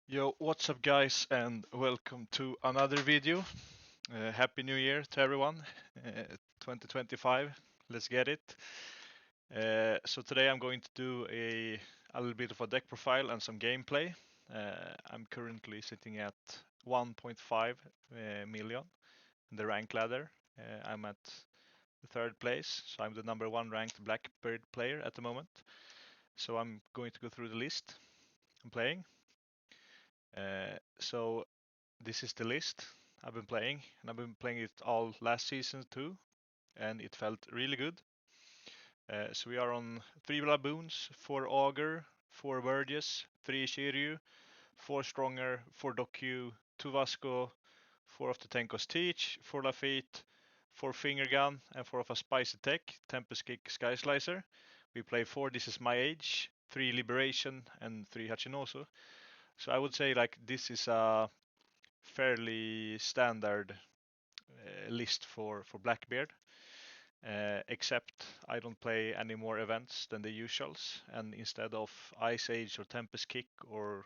Yo, what's up guys and welcome to another video. Happy New Year to everyone. 2025, let's get it. So today I'm going to do a little bit of a deck profile and some gameplay. I'm currently sitting at 1.5 million in the rank ladder. I'm at the third place, so I'm the number one ranked Blackbeard player at the moment. So I'm going to go through the list I'm playing. So this is the list I've been playing, and I've been playing it all last season too, and it felt really good. So we are on 3 Laboons, 4 Augur, 4 Verges, 3 Shiryu, 4 Stronger, 4 Doku, 2 Vasco, 4 of the Tenko's Teach, 4 Lafitte, 4 Finger Gun, and 4 of a Spicy Tech, Tempest Kick Sky Slicer. We play 4 This Is My Age, 3 Liberation, and 3 Hachinoso. So I would say like this is a fairly standard list for Blackbeard, except I don't play any more events than the usuals, and instead of Ice Age or Tempest Kick or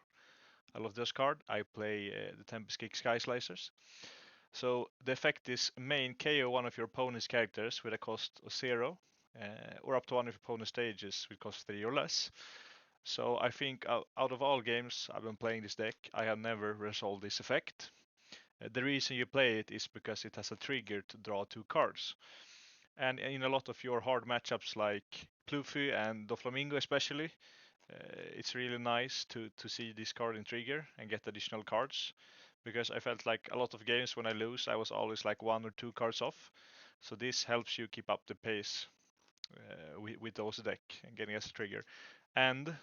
I love this card, I play the Tempest Kick Sky Slicers. So the effect is main KO one of your opponent's characters with a cost of 0, or up to one of your opponent's stages with cost 3 or less. So I think out of all games I've been playing this deck, I have never resolved this effect. The reason you play it is because it has a trigger to draw 2 cards. And in a lot of your hard matchups like Pluffy and Doflamingo especially, it's really nice to see this card in trigger and get additional cards. Because I felt like a lot of games when I lose, I was always like 1 or 2 cards off. So this helps you keep up the pace with those deck and getting as a trigger. And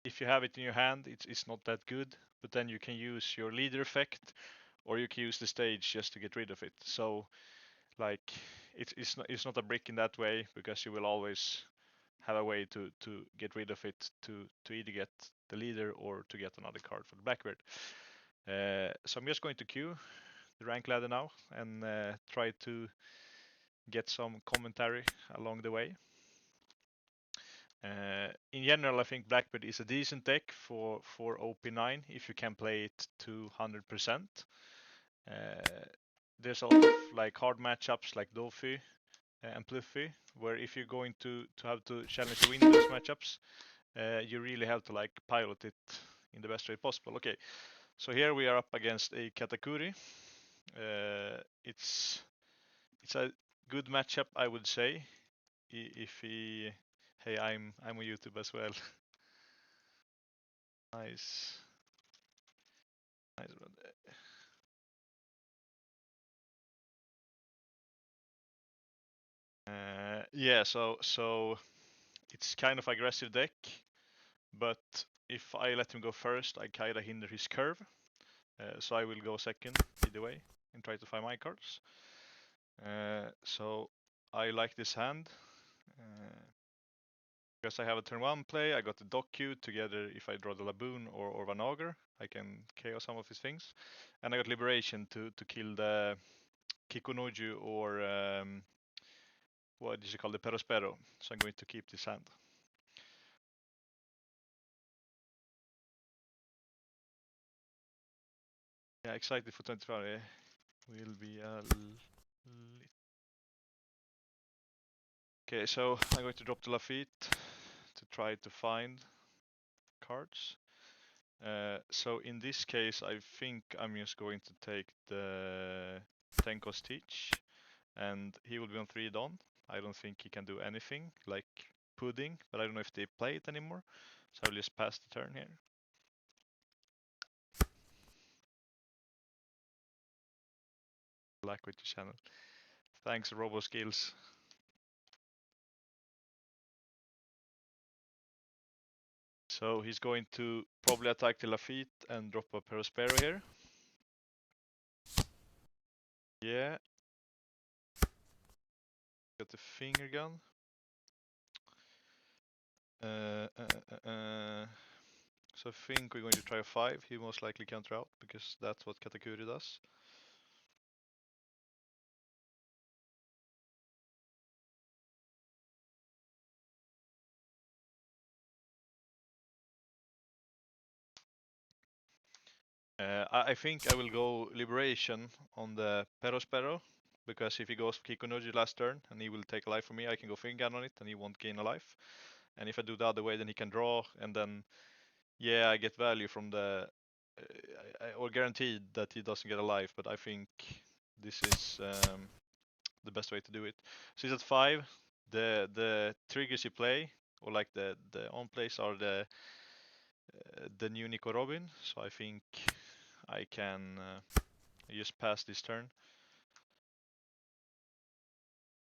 if you have it in your hand, it's not that good, but then you can use your leader effect, or you can use the stage just to get rid of it. So like it's not a brick in that way, because you will always have a way to get rid of it to either get the leader or to get another card for the Blackbeard. So I'm just going to queue the rank ladder now and try to get some commentary along the way. In general, I think Blackbeard is a decent deck for OP9 if you can play it to 100%. There's a lot of like hard matchups like Dofi and Pluffy, where if you're going to have to challenge to win those matchups, you really have to like pilot it in the best way possible. Okay, so here we are up against a Katakuri. It's a good matchup, I would say. If he, hey, I'm on YouTube as well. Nice, nice. Yeah, so it's kind of aggressive deck, but if I let him go first, I kinda hinder his curve. So I will go second either way and try to find my cards. So I like this hand. Because I have a turn 1 play, I got the Doku together. If I draw the Laboon or Van Augur, I can KO some of his things. And I got Liberation to kill the Kikunoju or what did you call the Perospero. So I'm going to keep this hand. Yeah, excited for 25. Will be a okay, so I'm going to drop the Lafitte to try to find cards. So in this case, I think I'm just going to take the Tenko's Teach, and he will be on 3 Don. I don't think he can do anything like Pudding, but I don't know if they play it anymore. So I'll just pass the turn here. Luck with your channel. Thanks, Robo Skills. So he's going to probably attack the Lafitte and drop a Perospero here. Yeah. Got the Finger Gun. So I think we're going to try a 5. He most likely counter out because that's what Katakuri does. I think I will go Liberation on the Perospero, because if he goes Kikunoji last turn and he will take a life from me, I can go Finger Gun on it and he won't gain a life. And if I do the other way, then he can draw, and then yeah, I get value from the or guaranteed that he doesn't get a life. But I think this is the best way to do it. So he's at 5. The triggers you play, or like the on plays, are the new Nico Robin. So I think I can just pass this turn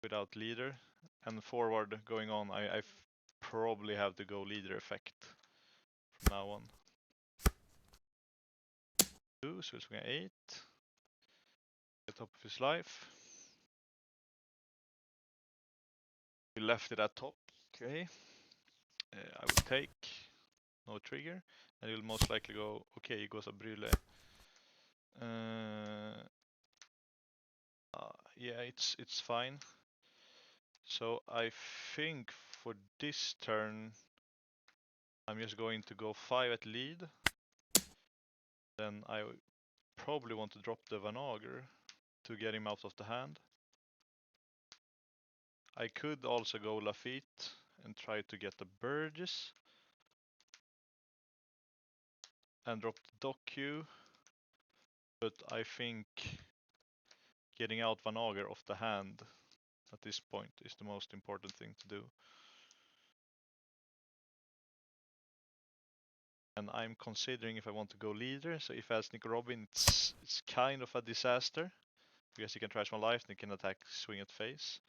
without leader, and forward going on. I probably have to go leader effect from now on. 2, so it's going 8. At top of his life. We left it at top. Okay. I will take. No trigger. And he will most likely go. Okay, he goes a Brule. Yeah, it's fine. So I think for this turn, I'm just going to go 5 at lead. Then I probably want to drop the Vanager to get him out of the hand. I could also go Lafitte and try to get the Burgess and drop the Doku, but I think getting out Vanager off the hand at this point is the most important thing to do. And I'm considering if I want to go leader. So if I has Nico Robin, it's kind of a disaster, because he can trash my life and he can attack swing at face.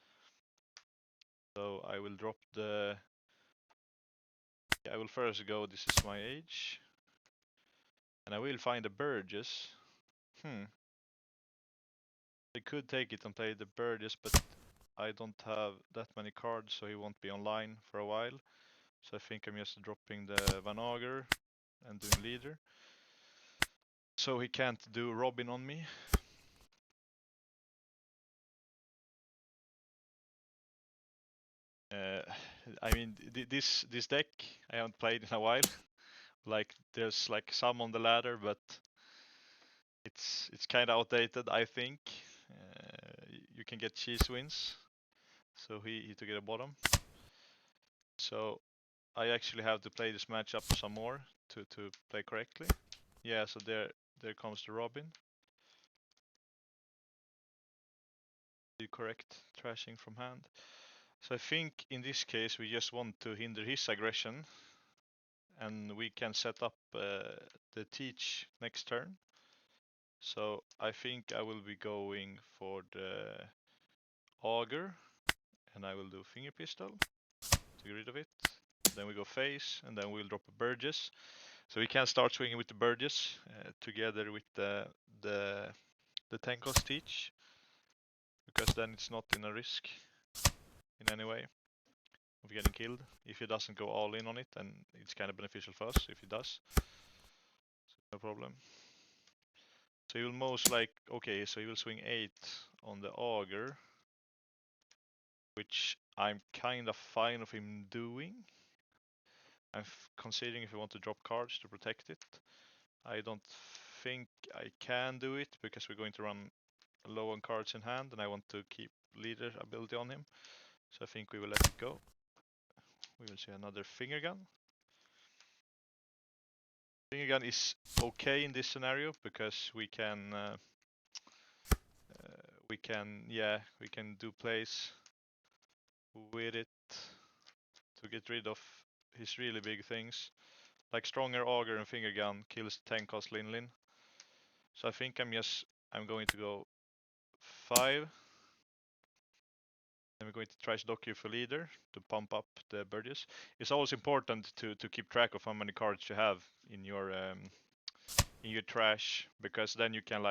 So I will drop the... Yeah, I will first go, this is my age. And I will find the Burgess. I could take it and play the Burgess, but I don't have that many cards, so he won't be online for a while. So I think I'm just dropping the Vanager and doing leader. So he can't do Robin on me. I mean, this deck I haven't played in a while. Like there's like some on the ladder, but it's kind of outdated, I think. You can get cheese wins, so he took it at bottom. So I actually have to play this matchup some more to play correctly. Yeah, so there comes the Robin. The correct trashing from hand. So I think in this case we just want to hinder his aggression, and we can set up the teach next turn. So I think I will be going for the auger, and I will do finger pistol to get rid of it. Then we go face, and then we'll drop a Burgess. So we can start swinging with the Burgess together with the 10 cost teach, because then it's not in a risk in any way of getting killed. If he doesn't go all in on it, then it's kind of beneficial for us if he does. So no problem. So he will most like, okay, so he will swing 8 on the auger, which I'm kind of fine of him doing. I'm considering if I want to drop cards to protect it. I don't think I can do it, because we're going to run low on cards in hand, and I want to keep leader ability on him. So I think we will let it go. We will see another finger gun. Finger gun is okay in this scenario, because we can do plays with it to get rid of his really big things. Like stronger auger and finger gun kills 10 cost Lin Lin. So I think I'm going to go 5. And we're going to try Doku for leader to pump up the Burgess. It's always important to keep track of how many cards you have in your trash, because then you can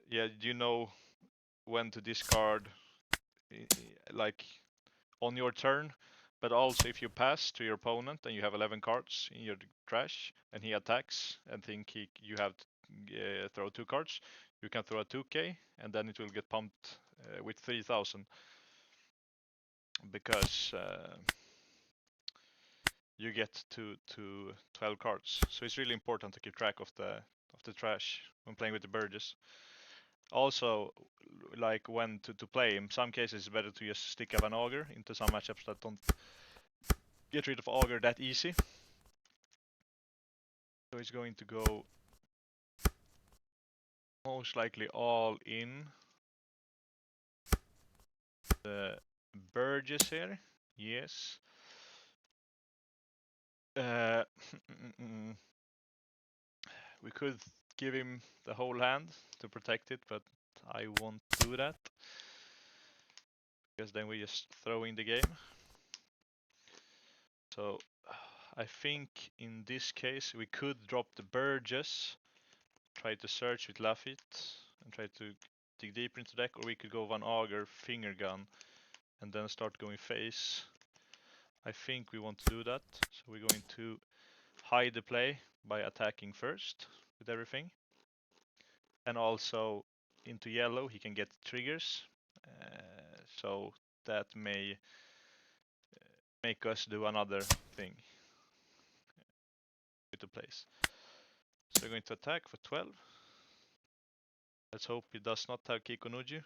you know when to discard like on your turn. But also if you pass to your opponent and you have 11 cards in your trash and he attacks and you have to throw 2 cards, you can throw a 2k and then it will get pumped with 3000, because you get to 12 cards. So it's really important to keep track of of the trash when playing with the Burgess. Also, like when to play, in some cases it's better to just stick up an Augur into some matchups that don't get rid of Augur that easy. So he's going to go most likely all in the Burgess here. Yes. We could give him the whole hand to protect it, but I won't do that. Because then we just throw in the game. So I think in this case we could drop the Burgess, try to search with Lafitte, and try to dig deeper into deck, or we could go one Augur, finger gun, and then start going face. I think we want to do that, so we're going to hide the play by attacking first with everything. And also into yellow he can get triggers, so that may make us do another thing with the plays. So we're going to attack for 12. Let's hope he does not have Kikonuji.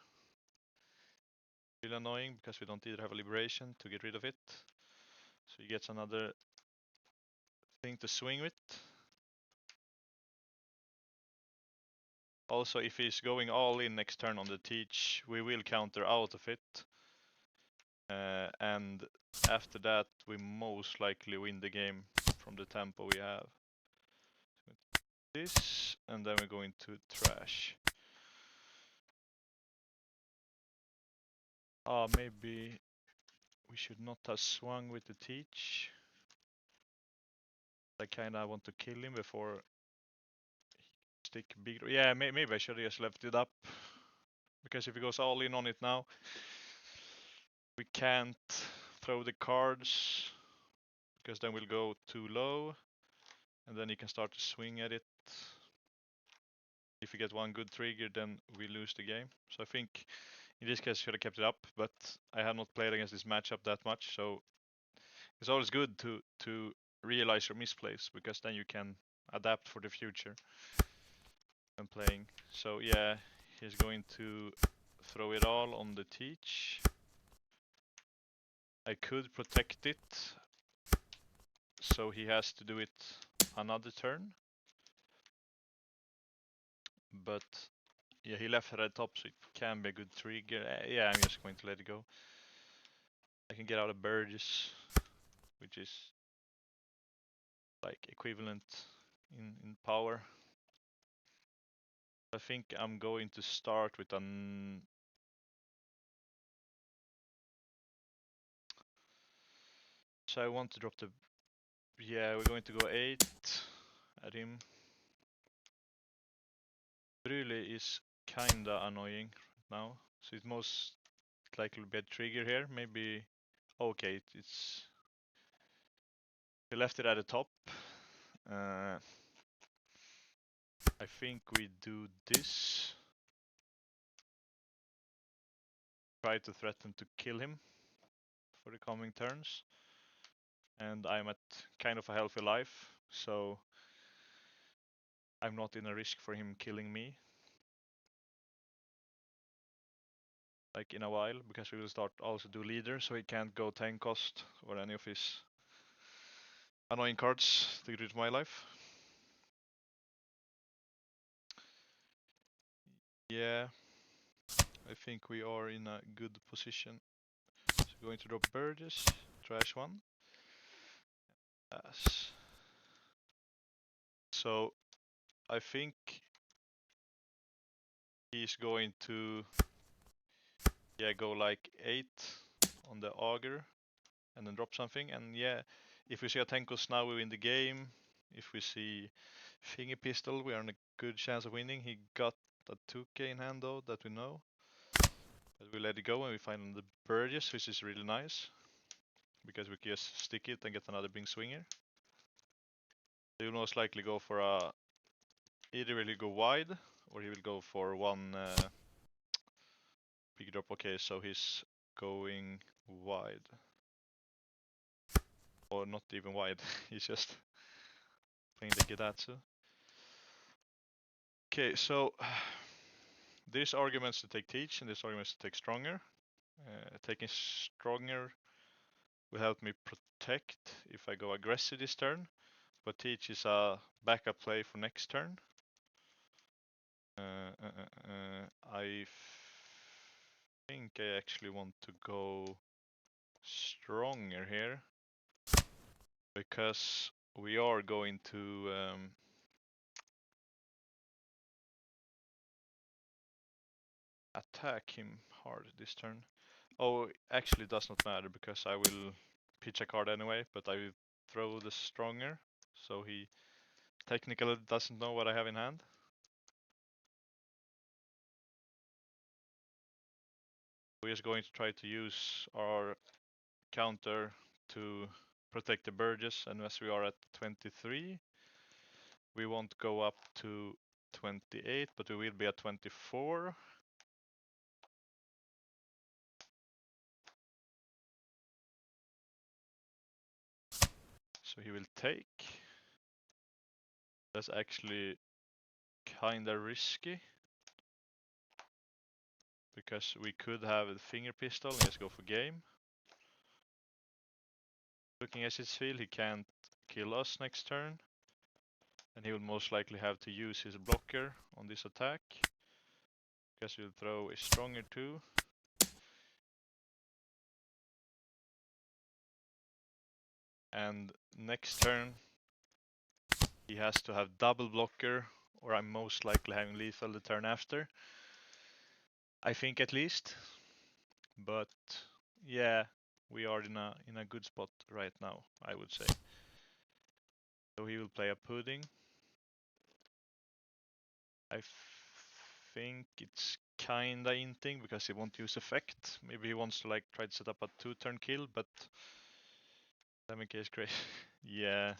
Really annoying because we don't either have a liberation to get rid of it. So he gets another thing to swing with. Also, if he's going all in next turn on the teach, we will counter out of it. And after that, we most likely win the game from the tempo we have. This, and then we're going to trash. Maybe we should not have swung with the teach. I kinda want to kill him before he stick big. Yeah, maybe I should have just left it up. Because if he goes all in on it now, we can't throw the cards. Because then we'll go too low. And then he can start to swing at it. If we get one good trigger, then we lose the game. So I think in this case I should have kept it up. But I have not played against this matchup that much. So it's always good to realize your misplays. Because then you can adapt for the future when playing. So yeah, he's going to throw it all on the teach. I could protect it, so he has to do it another turn. But yeah, he left it at top, so it can be a good trigger. Yeah, I'm just going to let it go. I can get out of Burgess, which is like equivalent in power. I think I'm going to start with an... So I want to drop the... Yeah, we're going to go 8 at him. Brule is kinda annoying right now, so it most likely will be a trigger here. Maybe... Okay, it's... We left it at the top. I think we do this. Try to threaten to kill him for the coming turns. And I'm at kind of a healthy life, so I'm not in a risk for him killing me. Like in a while, because we will start also do leader, so he can't go 10 cost or any of his annoying cards to get rid of my life. Yeah, I think we are in a good position. So going to drop Burgess, trash one. Yes. So I think he's going to go like 8 on the Augur and then drop something. And yeah, if we see a Tenkos now, we win the game. If we see Finger Pistol, we are in a good chance of winning. He got a 2k in hand though, that we know. But we let it go and we find the Burgess, which is really nice. Because we can just stick it and get another big swinger. He will most likely go for a... Either will he go wide, or he will go for one big drop. Okay, so he's going wide. Or not even wide, he's just playing the Gedatsu. Okay, so there's arguments to take Teach and there's arguments to take Stronger. Taking Stronger will help me protect if I go aggressive this turn, but Teach is a backup play for next turn. I think I actually want to go Stronger here because we are going to attack him hard this turn. Oh, actually it does not matter because I will pitch a card anyway, but I will throw the Stronger, so he technically doesn't know what I have in hand. We're just going to try to use our counter to protect the Burgess, and as we are at 23, we won't go up to 28, but we will be at 24. So he will take. That's actually kinda risky because we could have a finger pistol and just go for game. Looking at his field, he can't kill us next turn, and he will most likely have to use his blocker on this attack. Guess he'll throw a Stronger too. And next turn he has to have double blocker, or I'm most likely having lethal the turn after. I think at least. But yeah, we are in a good spot right now, I would say. So he will play a pudding. I think it's kinda inting because he won't use effect. Maybe he wants to like try to set up a 2-turn kill, but damage case great. Yeah.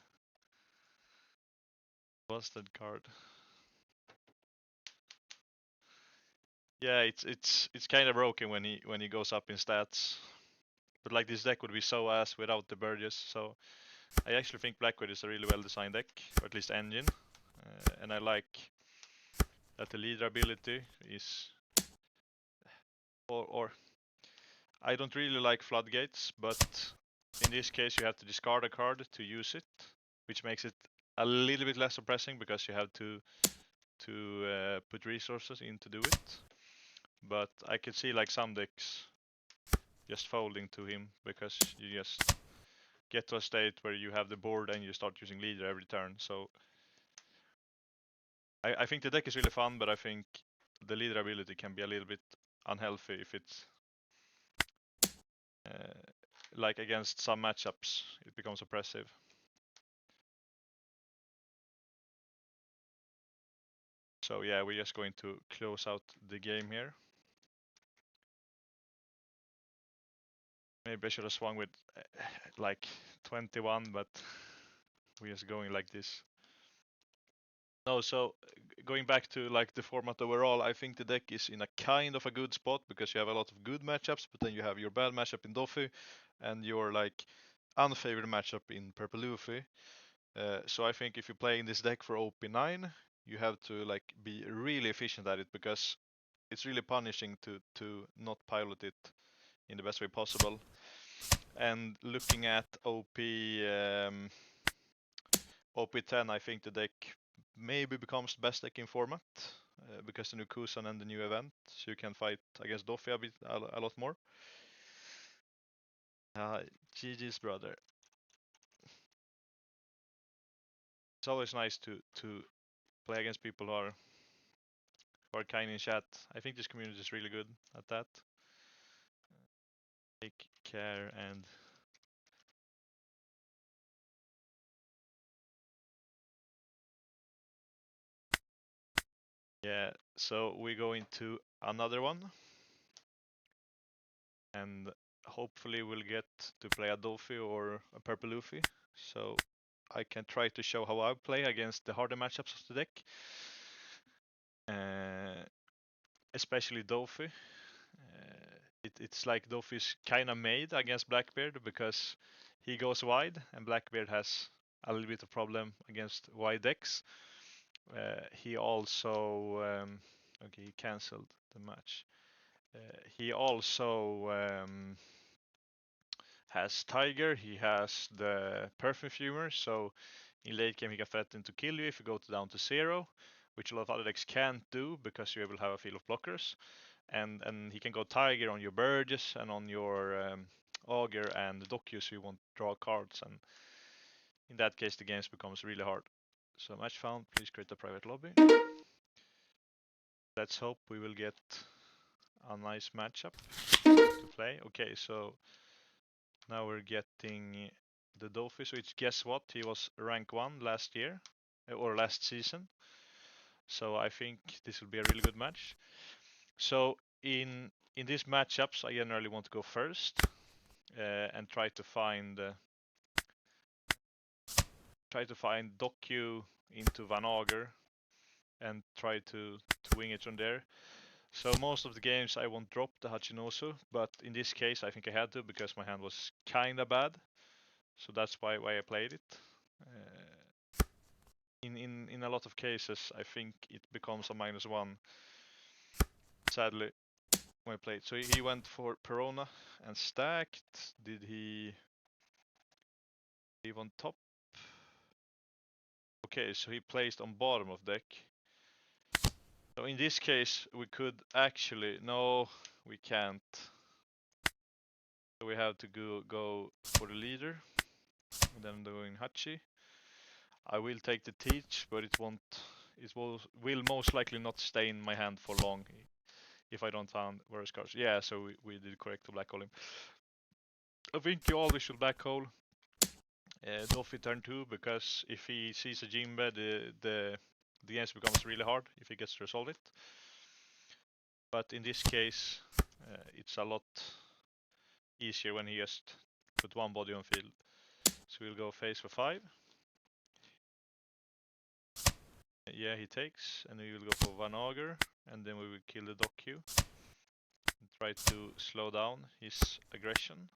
Busted card. Yeah, it's kind of broken when he goes up in stats. But like this deck would be so ass without the Burgess, so I actually think Blackbeard is a really well designed deck, or at least engine. And I like that the leader ability is or I don't really like floodgates, but in this case you have to discard a card to use it, which makes it a little bit less oppressing because you have to put resources in to do it. But I could see like some decks just folding to him because you just get to a state where you have the board and you start using leader every turn. So I think the deck is really fun, but I think the leader ability can be a little bit unhealthy if it's like against some matchups, it becomes oppressive. So yeah, we're just going to close out the game here. Maybe I should have swung with like 21, but we're just going like this. No, so going back to like the format overall, I think the deck is in a kind of a good spot because you have a lot of good matchups, but then you have your bad matchup in Doffy and your like unfavored matchup in Purple Luffy. So I think if you're playing this deck for OP9, you have to like be really efficient at it because it's really punishing to not pilot it in the best way possible. And looking at OP10, I think the deck maybe becomes the best deck in format because the new Kusan and the new event, so you can fight against Doffy a lot more. GG's brother. It's always nice to play against people who are kind in chat. I think this community is really good at that. Take care and yeah, so we go into another one. And hopefully we'll get to play a Doffy or a Purple Luffy. So I can try to show how I play against the harder matchups of the deck. Especially Doffy. It's like Doffy's kind of made against Blackbeard because he goes wide and Blackbeard has a little bit of problem against wide decks. He also okay, he cancelled the match. He also has Tiger. He has the Perfumer, so in late game he can threaten to kill you if you go down to 0, which a lot of other decks can't do because you will have a field of blockers. And he can go Tiger on your Burgess and on your Augur and Doku, so you won't draw cards, and in that case the games becomes really hard. So match found, please create a private lobby. Let's hope we will get a nice matchup to play. Okay, so now we're getting the Dofi, so it's, guess what, he was rank 1 last year, or last season. So I think this will be a really good match. So in these matchups, I generally want to go first and try to find Doku into Van Auger and try to wing it from there. So most of the games I won't drop the Hachinosu, but in this case I think I had to because my hand was kinda bad. So that's why I played it. In a lot of cases I think it becomes a -1. Sadly, when I played. So he went for Perona and stacked. Did he leave on top? Okay, so he placed on bottom of deck. So in this case, we could actually, no, we can't. So we have to go for the leader, and then doing Hachi. I will take the teach, but it will most likely not stay in my hand for long if I don't find worse cards. Yeah, so we did correct to black hole him. I think you always should black hole Doffy turn 2, because if he sees a Jimbe, the games becomes really hard if he gets to resolve it. But in this case, it's a lot easier when he just put one body on field. So we'll go face for 5. Yeah, he takes, and we will go for Van Auger, and then we will kill the Doku and try to slow down his aggression.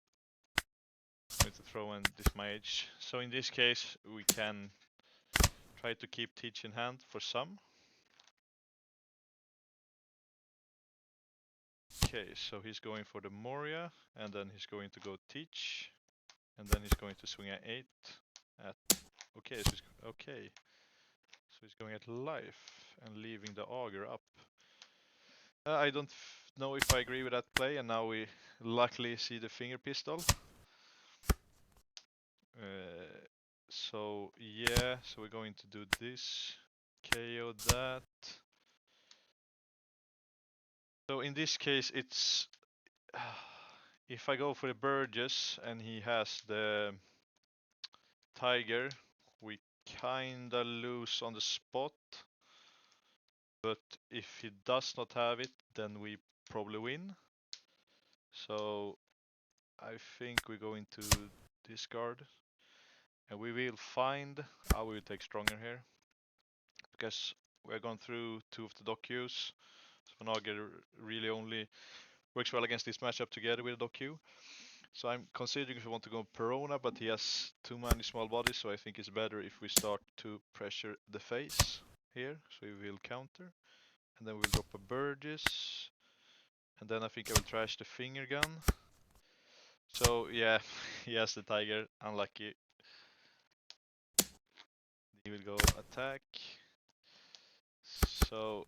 I'm going to throw in this mage. So in this case, we can try to keep Teach in hand for some. Okay, so he's going for the Moria, and then he's going to go Teach, and then he's going to swing at 8 at... Okay, so he's going at life and leaving the Augur up. I don't know if I agree with that play, and now we luckily see the finger pistol. So yeah, so we're going to do this, KO that. So in this case, it's if I go for the Burgess and he has the Tiger, we kinda lose on the spot. But if he does not have it, then we probably win. So I think we're going to discard. And we will find, I will take stronger here. Because we're going through 2 of the Dokus. So Naga really only works well against this matchup together with Doku. So I'm considering if we want to go Perona, but he has too many small bodies, so I think it's better if we start to pressure the face here. So we will counter. And then we'll drop a Burgess. And then I think I will trash the finger gun. So yeah, he has the Tiger, unlucky. He will go attack. So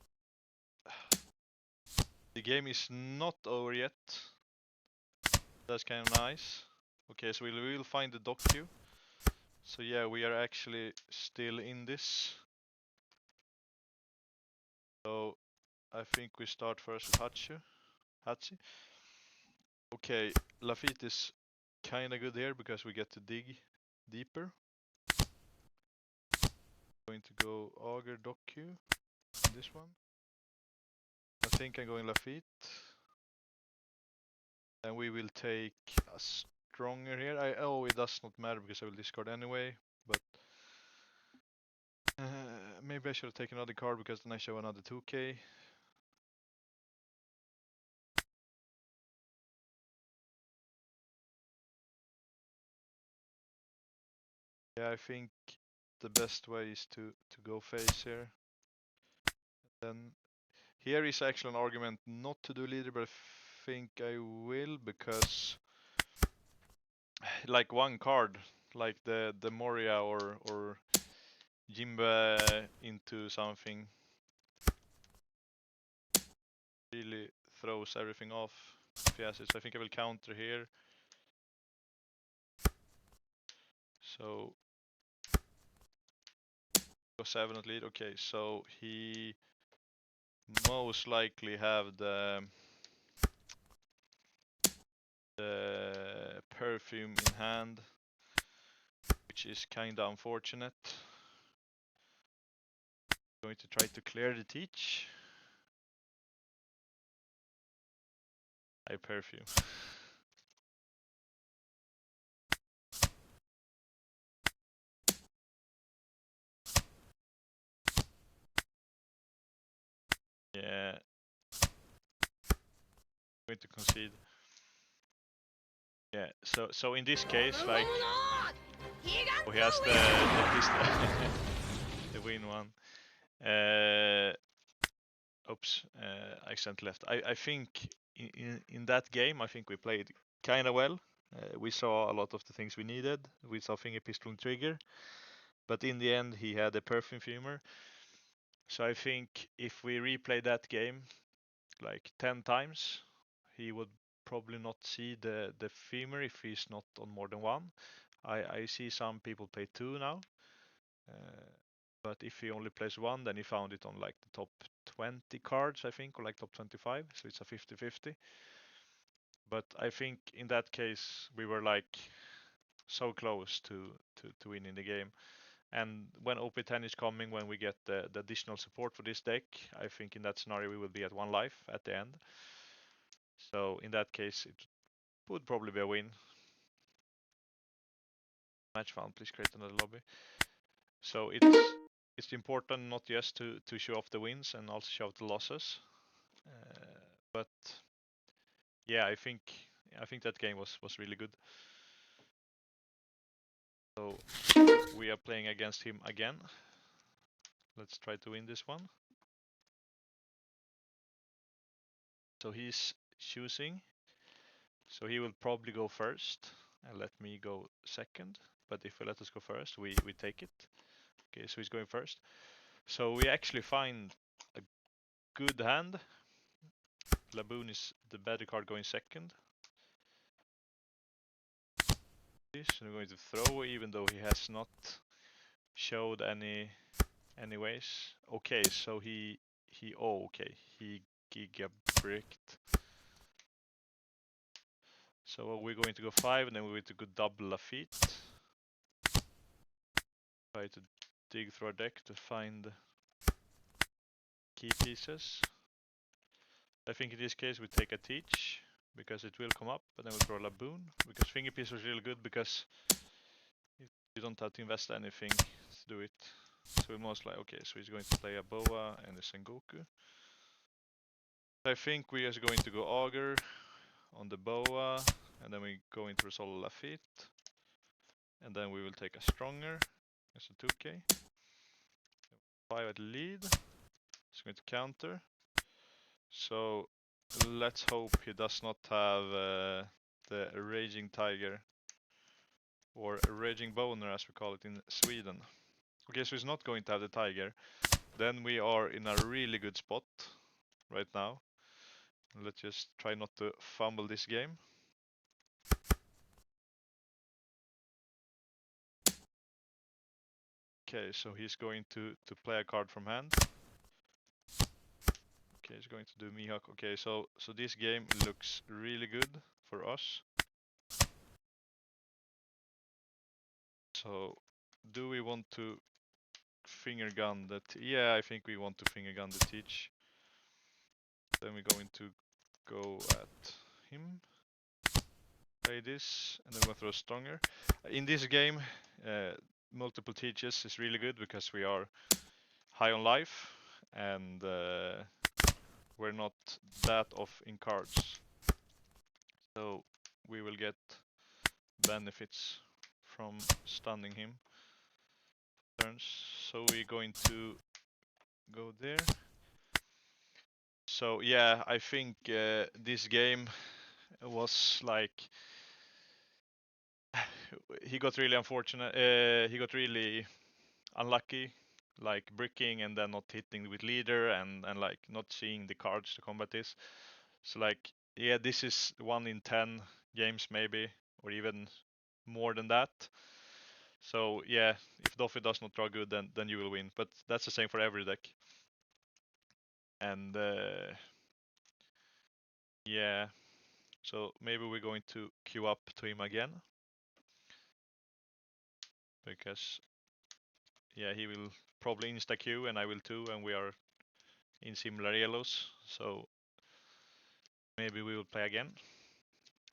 the game is not over yet. That's kind of nice. Okay, so we will find the Doku. So yeah, we are actually still in this. So I think we start first with Hachi. Okay, Lafitte is kinda good here because we get to dig deeper. Going to go Augur Doku, this one. I think I'm going Lafitte. Then we will take a stronger here. Oh, it does not matter because I will discard anyway, but maybe I should have taken another card because then I show another 2k. Yeah, I think the best way is to go face here. Then here is actually an argument not to do leader, but I think I will, because like one card, like the Moria or Jimba into something really throws everything off. Yes, so I think I will counter here. So go 7 at lead. Okay, so he most likely have the perfume in hand, which is kinda unfortunate. Going to try to clear the teach. I perfume. Yeah. Going to concede. Yeah, so in this case, like, oh, he has the pistol, the win one. Oops, accent left. I think in that game, I think we played kind of well. We saw a lot of the things we needed. We saw finger pistol and trigger, but in the end, he had a perfumer. So I think if we replay that game like 10 times, he would probably not see the femur if he's not on more than one. I see some people play 2 now. But if he only plays 1, then he found it on like the top 20 cards, I think, or like top 25, so it's a 50-50. But I think in that case, we were like so close to winning the game. And when OP10 is coming, when we get the additional support for this deck, I think in that scenario we will be at 1 life at the end. So in that case, it would probably be a win. Match found, please create another lobby. So it's important not just to show off the wins and also show off the losses. But yeah, I think that game was really good. So we are playing against him again. Let's try to win this one. So he's choosing. So he will probably go first and let me go second. But if he let us go first, we take it. Okay, so he's going first. So we actually find a good hand. Laboon is the better card going second. This, and we're going to throw, even though he has not showed any ways. Okay, so he giga bricked. So we're going to go 5, and then we're going to go double Lafitte. Try to dig through our deck to find key pieces. I think in this case we take a teach, because it will come up, and then we throw a Laboon, because finger piece was really good, because you don't have to invest anything to do it. So we're most like, okay, so he's going to play a Boa and a Sengoku. I think we are going to go Augur on the Boa, and then we go into Resolve Lafitte, and then we will take a Stronger as a 2k. 5 at lead. It's going to counter. So let's hope he does not have the Raging Tiger, or Raging Boner as we call it in Sweden. Okay, so he's not going to have the Tiger. Then we are in a really good spot right now. Let's just try not to fumble this game. Okay, so he's going to play a card from hand. Okay, he's going to do Mihawk. Okay, so this game looks really good for us. So, do we want to finger gun that? Yeah, I think we want to finger gun the teach. Then we're going to go at him. Play this, and then we'll throw Stronger. In this game, multiple teaches is really good because we are high on life, and we're not that off in cards. So we will get benefits from stunning him turns. So we're going to go there. So yeah, I think this game was like he got really unfortunate. He got really unlucky, like bricking and then not hitting with leader and like not seeing the cards to combat this. So like yeah, this is 1 in 10 games maybe, or even more than that. So yeah, if Doffy does not draw good, then you will win. But that's the same for every deck. And yeah, so maybe we're going to queue up to him again, because yeah, he will probably insta queue and I will too, and we are in similar yellows. So maybe we will play again.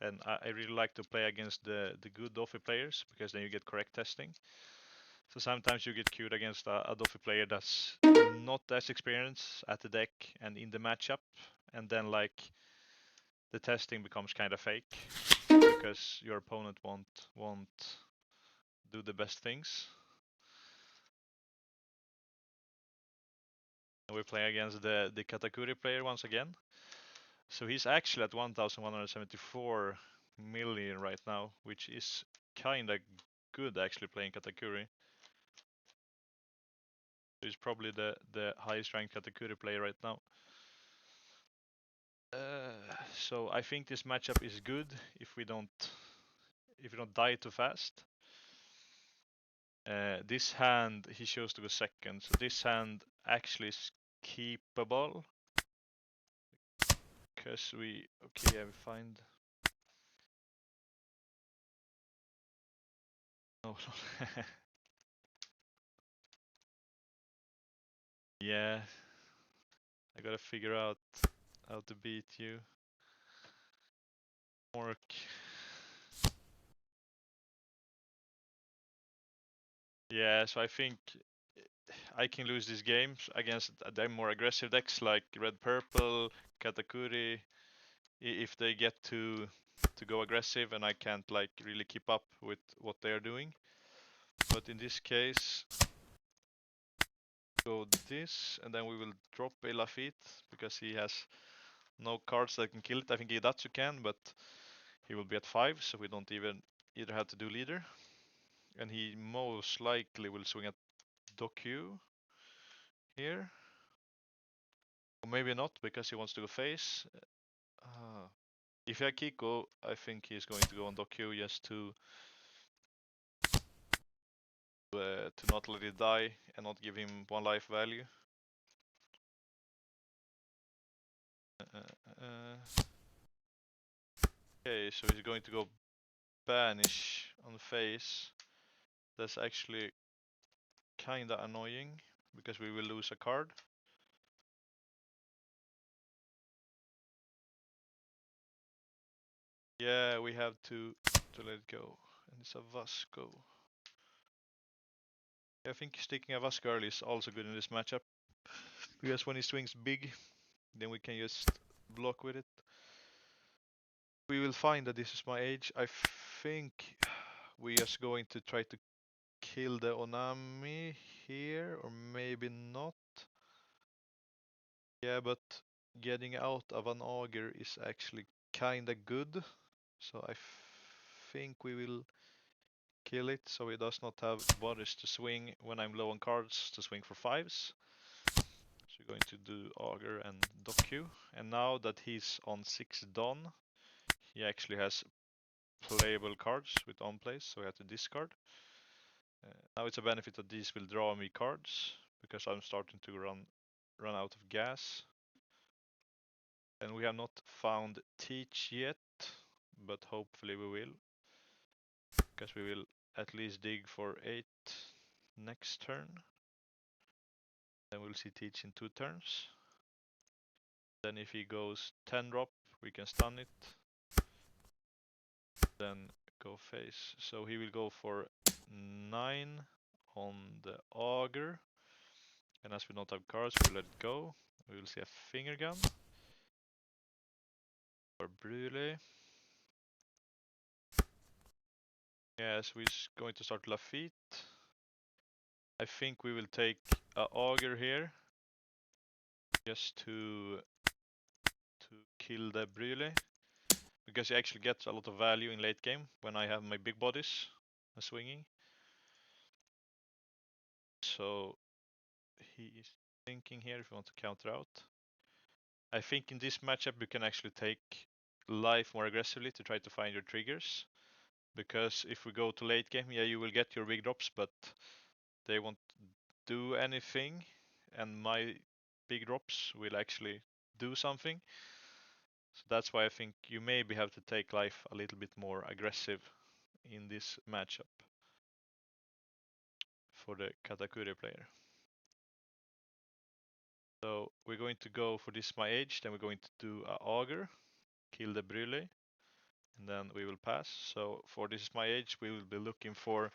And I really like to play against the good Doffy players, because then you get correct testing. So sometimes you get queued against a Doffy player that's not as experienced at the deck and in the matchup, and then like the testing becomes kind of fake because your opponent won't do the best things. And we play against the Katakuri player once again. So he's actually at 1,174 million right now, which is kind of good actually playing Katakuri. He's probably the highest ranked Katakuri player right now. So I think this matchup is good if we don't die too fast. This hand he chose to go second, so this hand actually is keepable. Because we okay, I will find. No, no. Yeah, I gotta figure out how to beat you. Work. Yeah, so I think I can lose these games against the more aggressive decks like Red Purple, Katakuri, if they get to go aggressive and I can't like really keep up with what they're doing. But in this case, go this, and then we will drop a Lafitte because he has no cards that can kill it. I think Idatsu can, but he will be at 5, so we don't even either have to do leader. And he most likely will swing at Dokyu here. Or maybe not, because he wants to go face. If I Kiko, I think he's going to go on Dokyu just to not let it die and not give him 1 life value. Okay, so he's going to go banish on face. That's actually kinda annoying because we will lose a card. Yeah, we have to let it go. And it's a Vasco. I think sticking a Vasco early is also good in this matchup, because when he swings big, then we can just block with it. We will find that this is my age. I think we are just going to try to kill the Onami here, or maybe not. Yeah, but getting out of an auger is actually kinda good. So I think we will kill it so he does not have bodies to swing when I'm low on cards to swing for 5s. So we're going to do auger and Dokyu. And now that he's on 6 Don, he actually has playable cards with on plays, so we have to discard. Now it's a benefit that these will draw me cards because I'm starting to run out of gas. And we have not found Teach yet, but hopefully we will, because we will at least dig for 8 next turn. Then we'll see Teach in 2 turns. Then if he goes 10 drop, we can stun it. Then go face. So he will go for 9 on the auger. And as we don't have cards, we'll let it go. We will see a finger gun. Or Brûlé. Yes, we're going to start Lafitte. I think we will take a auger here, just to kill the Brûlé, because he actually gets a lot of value in late game when I have my big bodies swinging. So he is thinking here if you want to counter out. I think in this matchup you can actually take life more aggressively to try to find your triggers. Because if we go to late game, yeah, you will get your big drops, but they won't do anything. And my big drops will actually do something. So that's why I think you maybe have to take life a little bit more aggressive in this matchup for the Katakuri player. So we're going to go for this my age, then we're going to do a auger, kill the Brûlé, and then we will pass. So for this is my age, we will be looking for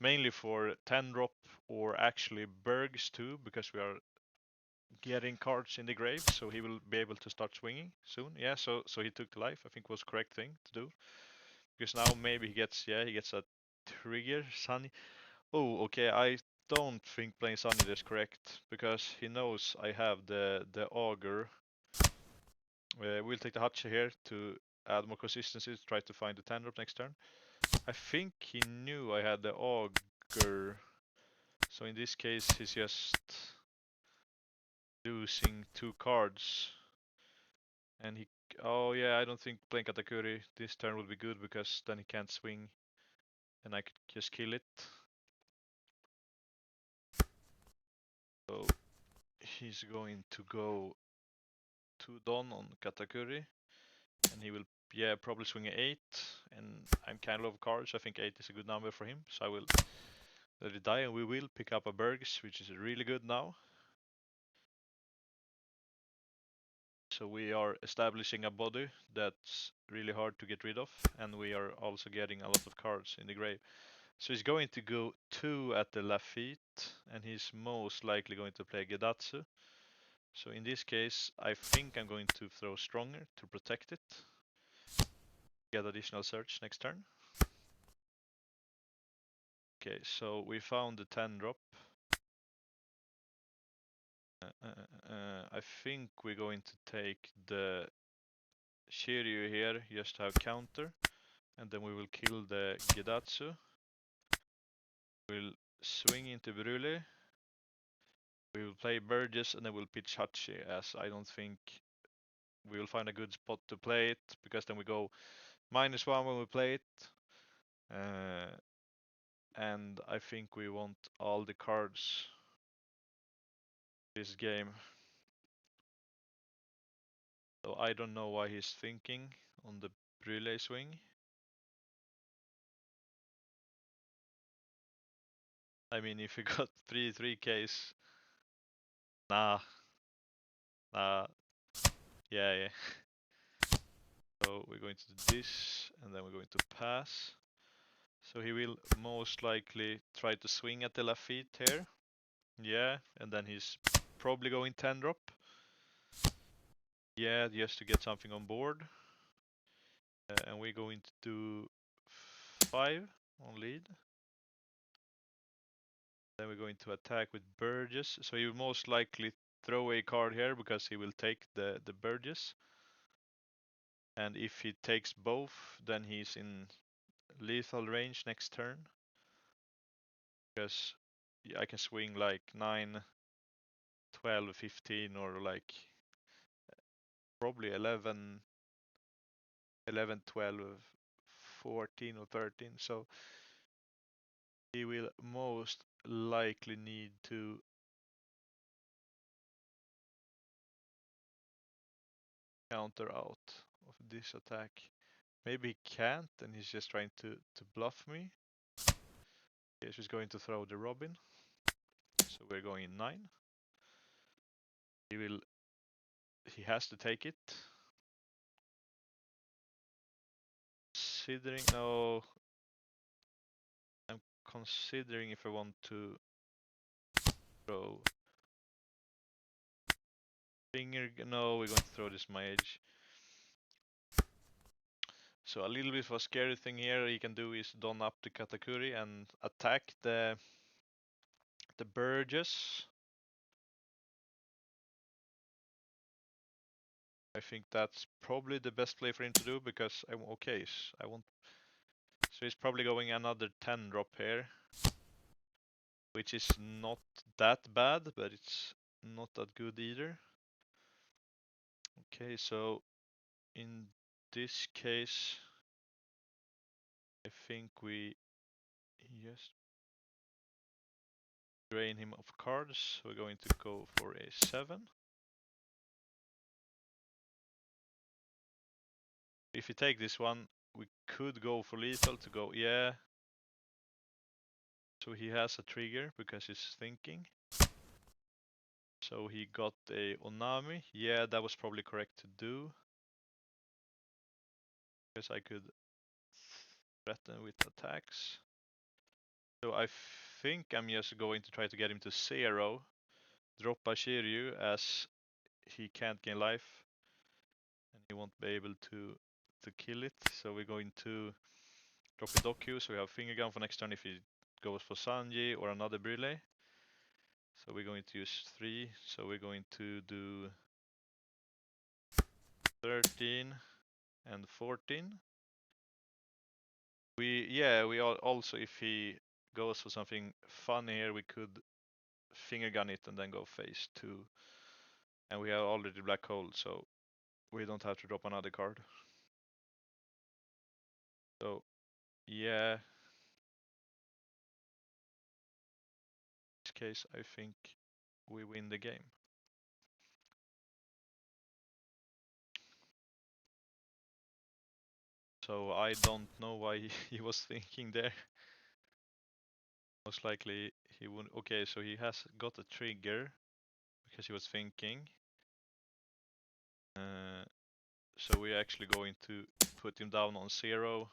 mainly for 10 drop or actually Bergs too, because we are getting cards in the grave, so he will be able to start swinging soon. Yeah, so he took the life. I think was correct thing to do, because now maybe he gets a trigger. Sunny. Oh, okay. I don't think playing Sunny is correct, because he knows I have the auger. We'll take the Hachi here to add more consistency to try to find the 10 drop next turn. I think he knew I had the auger, so in this case he's just losing 2 cards. And he, oh yeah, I don't think playing Katakuri this turn will be good, because then he can't swing and I could just kill it. So he's going to go 2 Don on Katakuri, and he will, yeah, probably swing an 8, and I'm kind of low cards, so I think 8 is a good number for him, so I will let it die, and we will pick up a Bergs, which is really good now. So we are establishing a body that's really hard to get rid of, and we are also getting a lot of cards in the grave. So he's going to go 2 at the Lafitte, and he's most likely going to play Gedatsu. So in this case, I think I'm going to throw Stronger to protect it. Get additional search next turn. Okay, so we found the 10 drop. I think we're going to take the Shiryu here, just to have counter. And then we will kill the Gedatsu. We'll swing into Brûlé. We will play Burgess, and then we'll pitch Hachi, as I don't think we will find a good spot to play it, because then we go -1 when we play it. And I think we want all the cards this game. So I don't know why he's thinking on the Brûlé swing. I mean, if you got 3/3Ks, nah, yeah. So we're going to do this, and then we're going to pass. So he will most likely try to swing at the Lafitte here. Yeah, and then he's probably going 10 drop. Yeah, just to get something on board. And we're going to do 5 on lead. Then we're going to attack with Burgess. So he will most likely throw a card here, because he will take the Burgess. And if he takes both, then he's in lethal range next turn. Because I can swing like 9, 12, 15, or like probably 11, 12, 14 or 13. So he will most likely need to counter out of this attack. Maybe he can't, and he's just trying to bluff me. Yes, he's going to throw the Robin. So we're going in 9. He has to take it. No, I'm considering if I want to throw finger. No, we're going to throw this mage. So a little bit of a scary thing here he can do is don up the Katakuri and attack the Burgess. I think that's probably the best play for him to do because okay, I want. So he's probably going another 10 drop here, which is not that bad, but it's not that good either. Okay, so in this case, I think we just drain him of cards. We're going to go for a 7. If we take this one, we could go for lethal to go, yeah. So he has a trigger because he's thinking. So he got a Onami. Yeah, that was probably correct to do. Because I could threaten with attacks. So I think I'm just going to try to get him to 0. Drop a Shiryu as he can't gain life. And he won't be able to kill it. So we're going to drop a Doku. So we have Finger Gun for next turn if he goes for Sanji or another Brûlé. So we're going to use 3. So we're going to do 13 and 14. We also, if he goes for something fun here, we could finger gun it and then go phase 2. And we have already black hole, so we don't have to drop another card. So yeah, in this case I think we win the game. So I don't know why he was thinking there. Most likely he wouldn't. Okay, so he has got a trigger because he was thinking. So we're actually going to put him down on 0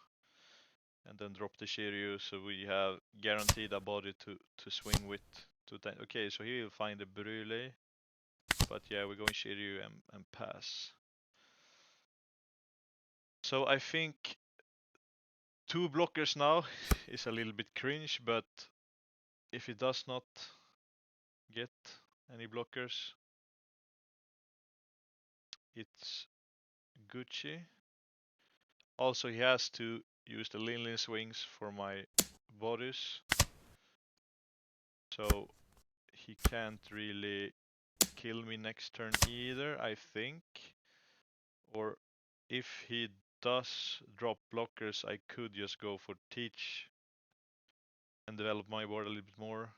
and then drop the Shiryu, so we have guaranteed a body to swing with. Okay, so he will find the Brûlé, but yeah, we're going Shiryu and pass. So I think 2 blockers now is a little bit cringe, but if he does not get any blockers, it's Gucci. Also, he has to use the Lin swings for my bodies, so he can't really kill me next turn either, I think. Or if he does drop blockers, I could just go for teach and develop my board a little bit more.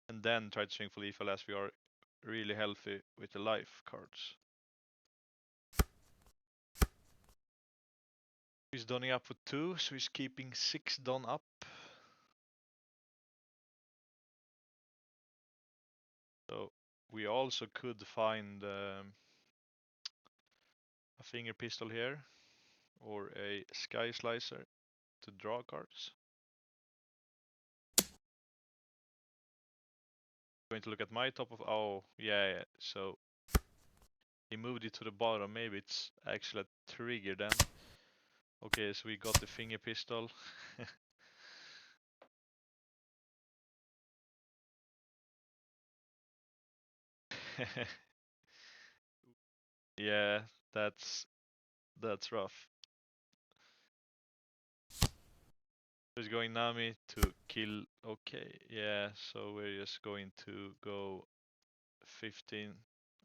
And then try to swing for lethal as we are really healthy with the life cards. He's donning up for 2, so he's keeping 6 done up. So we also could find a finger pistol here or a sky slicer to draw cards. Going to look at my top of, oh yeah, so he moved it to the bottom. Maybe it's actually a trigger then. Okay, so we got the finger pistol. Yeah, that's rough. He's going Nami to kill. Okay, yeah, so we're just going to go 15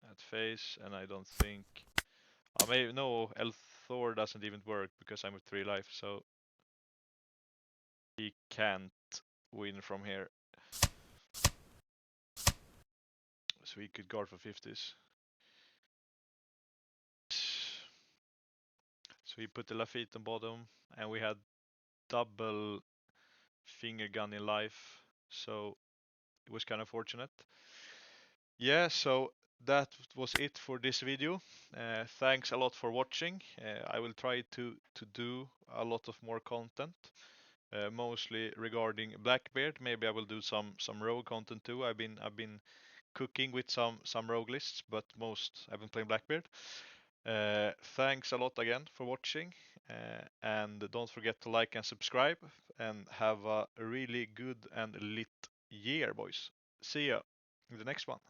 at face, and I don't think. Maybe no, Thor doesn't even work because I'm with 3 life, so he can't win from here. So he could guard for 50s. So he put the Lafitte on bottom, and we had double finger gun in life, so it was kind of fortunate. Yeah, so that was it for this video. Thanks a lot for watching. I will try to do a lot of more content, mostly regarding Blackbeard. Maybe I will do some rogue content too. I've been cooking with some rogue lists, but most I've been playing Blackbeard. Thanks a lot again for watching, and don't forget to like and subscribe, and have a really good and lit year, boys. See ya in the next one.